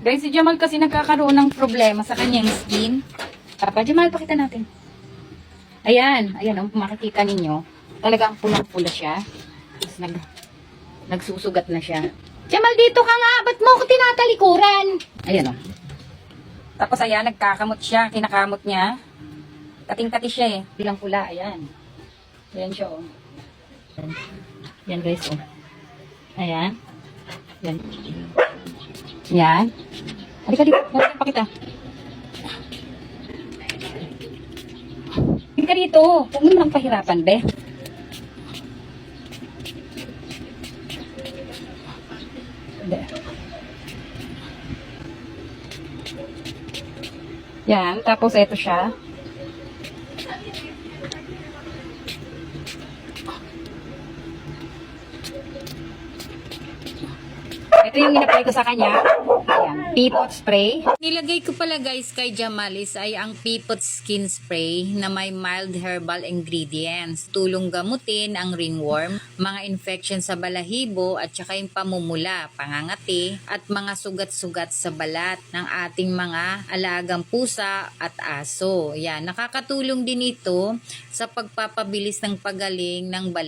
Guys, si Jamal kasi nagkakaroon ng problema sa kanyang skin. Papa Jamal, pakita natin. Ayan, ayan, makikita ninyo. Talagang pulang-pula siya. Tapos nagsusugat na siya. Jamal, dito ka nga. Ba't mo ako tinatalikuran? Ayan o. Tapos ayan, nagkakamot siya. Kinakamot niya. Kating-kati siya eh. Pulang-pula, ayan. Ayan siya o. Ayan guys o. Ayan. Ayan. Ayan. Halika dito. Pakita. Halika dito. Huwag mo naman pahirapan, be. Yan, tapos ito siya. Ito yung in-apply ko sa kanya. Ayan, Peapod Spray. Nilagay ko pala guys kay Jamalis ay ang Peapod Skin Spray na may mild herbal ingredients. Tulong gamutin ang ringworm, mga infection sa balahibo at saka yung pamumula, pangangati at mga sugat-sugat sa balat ng ating mga alagang pusa at aso. Yan, nakakatulong din ito sa pagpapabilis ng pagaling ng balat.